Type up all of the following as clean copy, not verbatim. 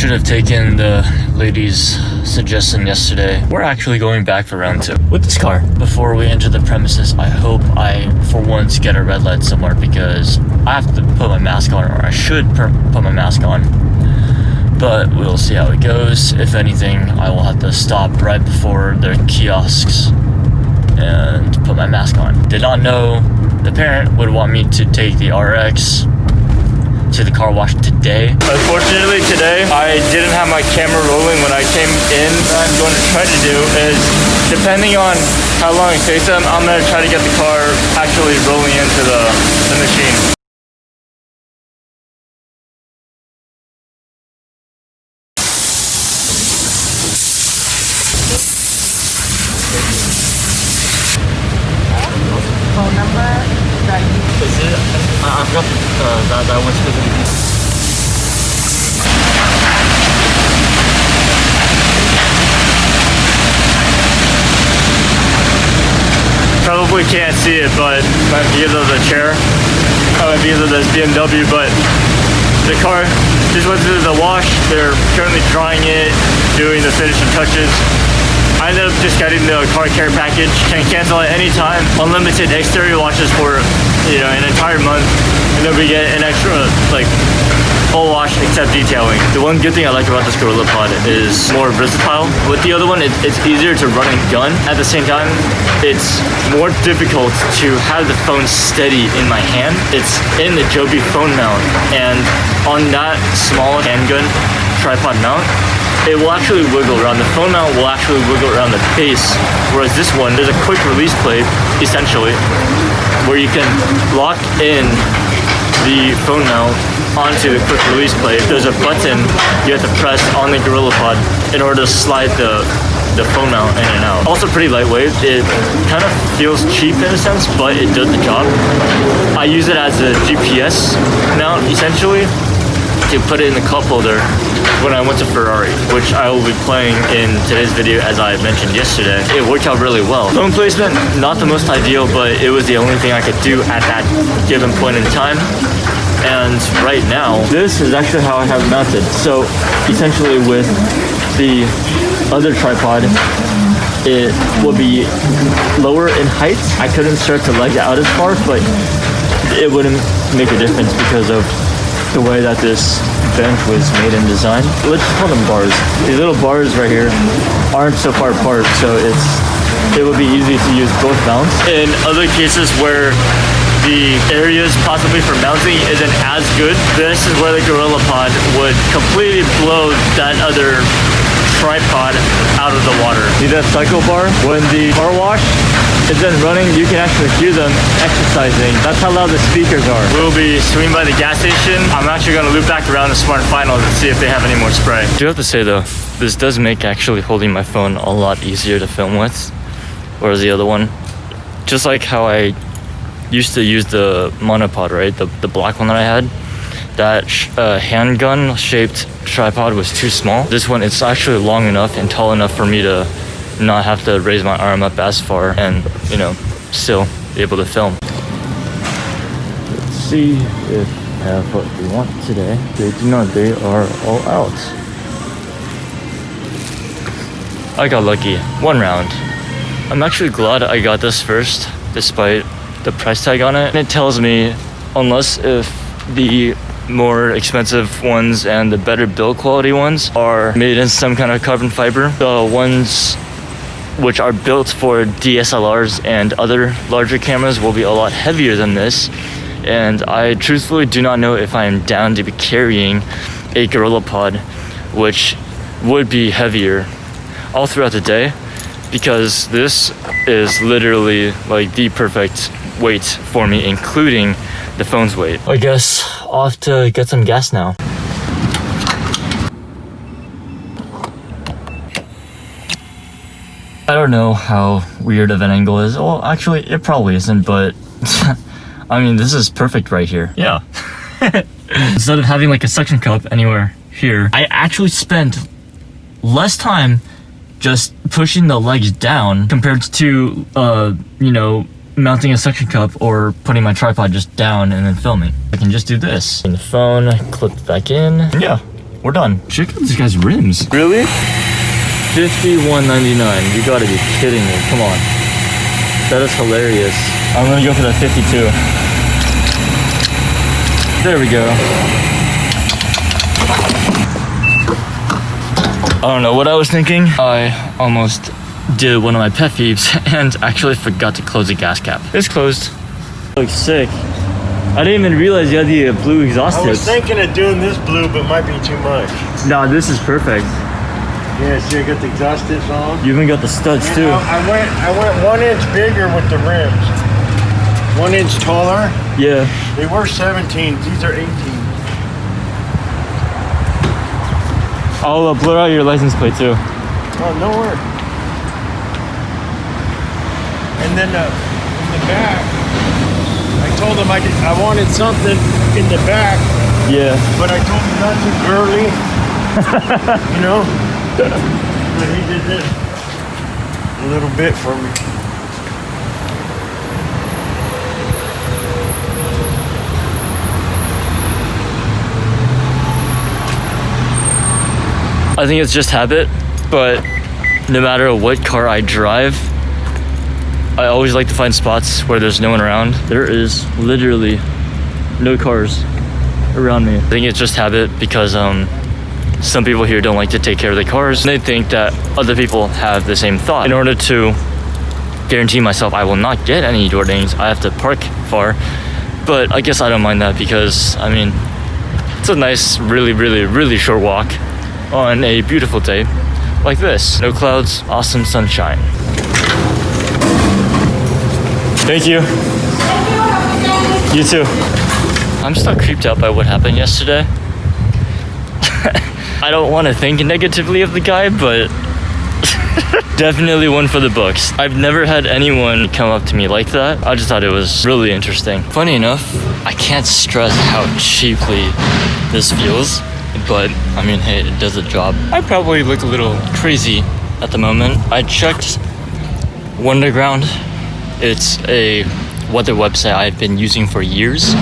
should have taken the lady's suggestion yesterday. We're actually going back for round 2 with this car. Before we enter the premises, I hope I, for once, get a red light somewhere because I have to put my mask on, or I should put my mask on. But we'll see how it goes. If anything, I will have to stop right before their kiosks and put my mask on. Did not know the parent would want me to take the RX to the car wash today. Unfortunately today, I didn't have my camera rolling when I came in. What I'm going to try to do is, depending on how long it takes them, I'm going to try to get the car actually rolling into the machine. Phone number that you... Is it? I forgot that one specifically. Probably can't see it, but because of the chair, because of this BMW, but the car just went through the wash. They're currently drying it, doing the finishing touches. I ended up just getting the car care package. Can cancel at any time. Unlimited exterior washes for, an entire month. And then we get an extra, full wash except detailing. The one good thing I like about this Gorilla Pod is more versatile. With the other one, it's easier to run and gun. At the same time, it's more difficult to have the phone steady in my hand. It's in the Joby phone mount. And on that small handgun tripod mount, it will actually wiggle around. The phone mount will actually wiggle around the base, whereas this one, there's a quick release plate, essentially, where you can lock in the phone mount onto the quick release plate. There's a button you have to press on the Gorilla Pod in order to slide the phone mount in and out. Also pretty lightweight. It kind of feels cheap in a sense, but it does the job. I use it as a GPS mount, essentially, to put it in the cup holder when I went to Ferrari, which I will be playing in today's video as I mentioned yesterday. It worked out really well. Phone placement, not the most ideal, but it was the only thing I could do at that given point in time. And right now, this is actually how I have it mounted. So essentially with the other tripod, it will be lower in height. I couldn't stretch the leg out as far, but it wouldn't make a difference because of the way that this bench was made and designed. Let's just call them bars. These little bars right here aren't so far apart, so it would be easy to use both mounts. In other cases where the areas possibly for mounting isn't as good, this is where the Gorilla Pod would completely blow that other tripod out of the water. See that cycle bar? When the car wash is then running, you can actually hear them exercising. That's how loud the speakers are. We'll be swinging by the gas station. I'm actually going to loop back around to Smart Finals and see if they have any more spray. I do have to say though, this does make actually holding my phone a lot easier to film with, whereas the other one, just like how I used to use the monopod, right? The black one that I had, that handgun shaped tripod was too small. This one, it's actually long enough and tall enough for me to not have to raise my arm up as far and, still be able to film. Let's see if I have what we want today. They do not, they are all out. I got lucky, 1 round. I'm actually glad I got this first, despite the price tag on it. And it tells me, unless if the more expensive ones and the better build quality ones are made in some kind of carbon fiber, the ones which are built for DSLRs and other larger cameras will be a lot heavier than this. And I truthfully do not know if I am down to be carrying a Gorilla Pod, which would be heavier all throughout the day, because this is literally like the perfect weight for me, including the phone's weight. I guess off to get some gas now. I don't know how weird of an angle is. Well, actually, it probably isn't, but I mean, this is perfect right here. Yeah. Instead of having like a suction cup anywhere here, I actually spent less time just pushing the legs down compared to, mounting a suction cup or putting my tripod just down and then filming. I can just do this. And the phone clipped back in. Yeah, we're done. Check out this guy's rims. Really? $51.99. You gotta be kidding me. Come on. That is hilarious. I'm gonna go for the 52. There we go. I don't know what I was thinking. I almost did one of my pet peeves and actually forgot to close the gas cap. It's closed. Looks sick. I didn't even realize you had the blue exhaust I was tips. thinking of doing this blue, but might be too much. Nah, this is perfect. Yeah, see, I got the exhaust tips on. You even got the studs You too. know, I went 1 inch bigger with the rims. 1 inch taller. Yeah. They were 17s. These are 18s. I'll blur out your license plate too. Oh, no worries. And then in the back, I told him I wanted something in the back, Yeah. but I told him not too girly. You know? But he did this a little bit for me. I think it's just habit, but no matter what car I drive, I always like to find spots where there's no one around. There is literally no cars around me. I think it's just habit because some people here don't like to take care of their cars. And they think that other people have the same thought. In order to guarantee myself I will not get any door dings, I have to park far. But I guess I don't mind that because, I mean, it's a nice, really short walk on a beautiful day like this. No clouds, awesome sunshine. Thank you. You too. I'm still creeped out by what happened yesterday. I don't want to think negatively of the guy, but definitely one for the books. I've never had anyone come up to me like that. I just thought it was really interesting. Funny enough, I can't stress how cheaply this feels. But, I mean, hey, it does the job. I probably look a little crazy at the moment. I checked Wonderground. It's a weather website I've been using for years.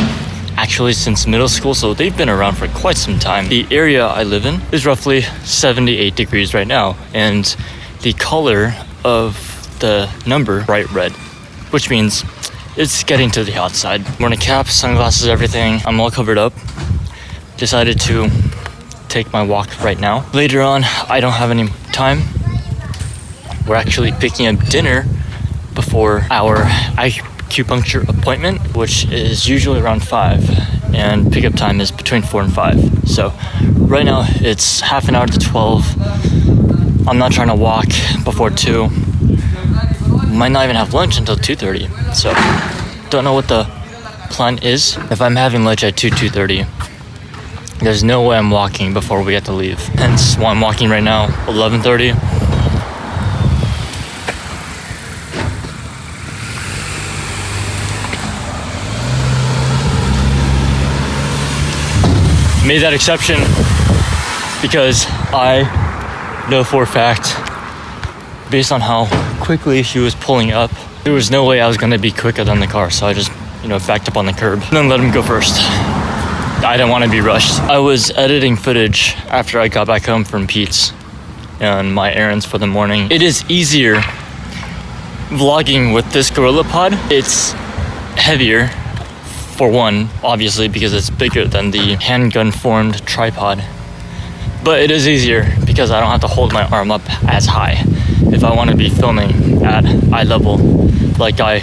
Actually, since middle school, so they've been around for quite some time. The area I live in is roughly 78 degrees right now. And the color of the number, bright red, which means it's getting to the hot side. Wearing a cap, sunglasses, everything. I'm all covered up. Decided to take my walk right now. Later on, I don't have any time. We're actually picking up dinner before our acupuncture appointment, which is usually around 5, and pickup time is between 4 and 5. So right now it's half an hour to 12. I'm not trying to walk before 2. Might not even have lunch until 2:30. So don't know what the plan is. If I'm having lunch at 2:30, there's no way I'm walking before we get to leave. Hence why I'm walking right now, 11:30. Made that exception because I know for a fact, based on how quickly she was pulling up, there was no way I was gonna be quicker than the car. So I just, backed up on the curb and then let him go first. I didn't want to be rushed. I was editing footage after I got back home from Pete's and my errands for the morning. It is easier vlogging with this GorillaPod. It's heavier, for one, obviously, because it's bigger than the handgun formed tripod. But it is easier because I don't have to hold my arm up as high if I want to be filming at eye level like I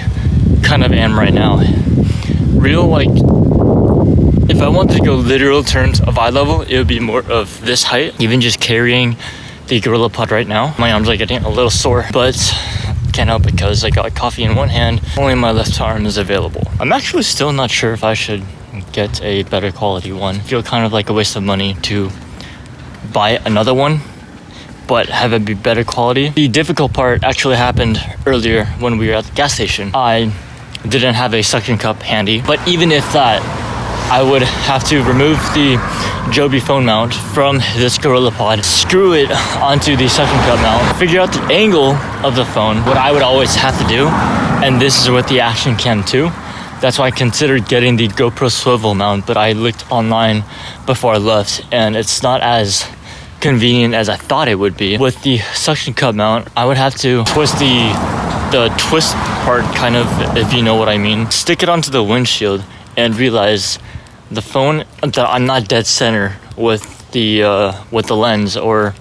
kind of am right now. If I wanted to go literal terms of eye level, it would be more of this height. Even just carrying the GorillaPod right now, my arms are getting a little sore, but can't help because I got coffee in one hand, only my left arm is available. I'm actually still not sure if I should get a better quality one. I feel kind of like a waste of money to buy another one, but have it be better quality. The difficult part actually happened earlier when we were at the gas station. I didn't have a suction cup handy, but even if that, I would have to remove the Joby phone mount from this GorillaPod, screw it onto the suction cup mount, figure out the angle of the phone, what I would always have to do, and this is with the action cam too, That's why I considered getting the GoPro swivel mount, but I looked online before I left, and it's not as convenient as I thought it would be. With the suction cup mount, I would have to twist the twist part, kind of, if you know what I mean. Stick it onto the windshield and realize the phone, that I'm not dead center with the lens or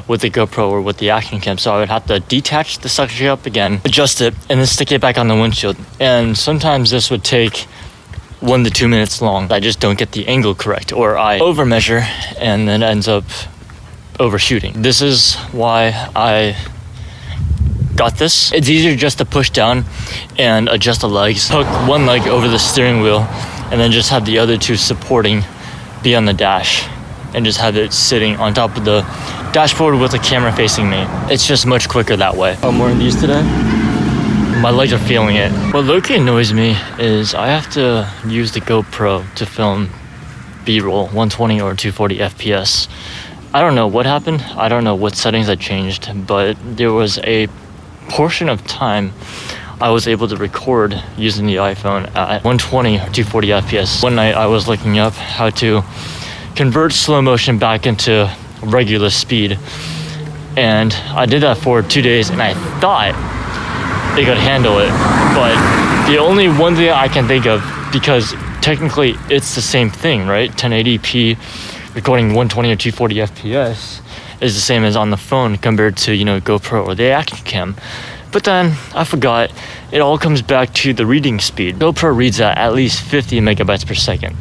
with the GoPro or with the action cam, so I would have to detach the suction cup again, adjust it, and then stick it back on the windshield. And sometimes this would take 1 to 2 minutes long. I just don't get the angle correct, or I overmeasure and then ends up overshooting. This is why I got this. It's easier just to push down and adjust the legs. Hook one leg over the steering wheel and then just have the other two supporting be on the dash, and just have it sitting on top of the dashboard with the camera facing me. It's just much quicker that way. I'm wearing these today. My legs are feeling it. What low-key annoys me is I have to use the GoPro to film B-roll 120 or 240 FPS. I don't know what happened. I don't know what settings I changed, but there was a portion of time I was able to record using the iPhone at 120 or 240 FPS. One night I was looking up how to convert slow motion back into regular speed, and I did that for 2 days, and I thought it could handle it, but the only one thing I can think of, because technically it's the same thing, right? 1080p recording 120 or 240 FPS is the same as on the phone compared to, GoPro or the action cam. But then I forgot, it all comes back to the reading speed. GoPro reads at least 50 megabytes per second.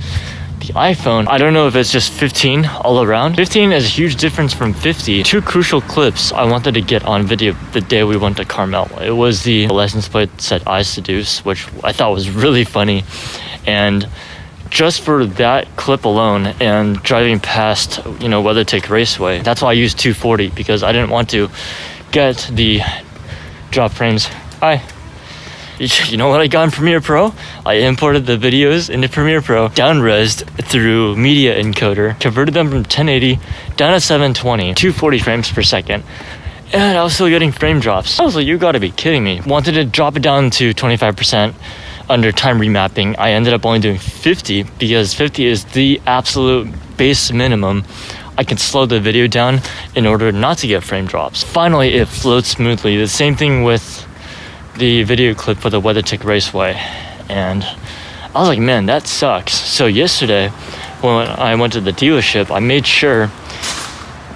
The iPhone, I don't know if it's just 15 all around. 15 is a huge difference from 50. Two crucial clips I wanted to get on video the day we went to Carmel. It was the license plate that said I seduce, which I thought was really funny. And just for that clip alone and driving past, WeatherTech Raceway, that's why I used 240, because I didn't want to get the drop frames. Hi. You know what I got in Premiere Pro? I imported the videos into Premiere Pro, down-resed through Media Encoder, converted them from 1080 down to 720, 240 frames per second, and I was still getting frame drops. I was like, you gotta be kidding me. Wanted to drop it down to 25% under time remapping. I ended up only doing 50 because 50 is the absolute base minimum I can slow the video down in order not to get frame drops. Finally, it flowed smoothly. The same thing with the video clip for the WeatherTech Raceway, and I was like, man, that sucks. So yesterday when I went to the dealership, I made sure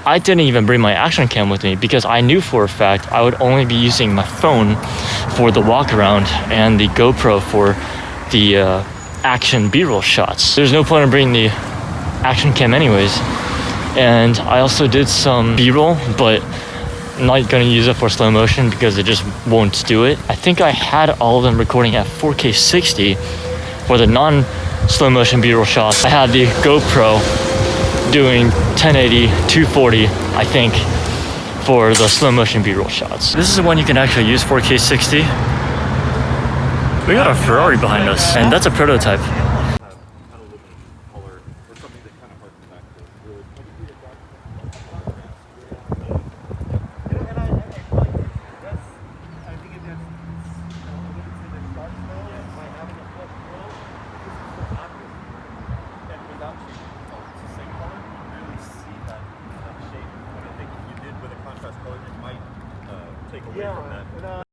I didn't even bring my action cam with me, because I knew for a fact I would only be using my phone for the walk around and the GoPro for the action B-roll shots. There's no point in bringing the action cam anyways. And I also did some B-roll, but I'm not going to use it for slow motion because it just won't do it. I think I had all of them recording at 4K 60 for the non-slow motion B-roll shots. I had the GoPro doing 1080, 240, I think, for the slow motion B-roll shots. This is the one you can actually use 4K 60. We got a Ferrari behind us, and that's a prototype. Take away from that.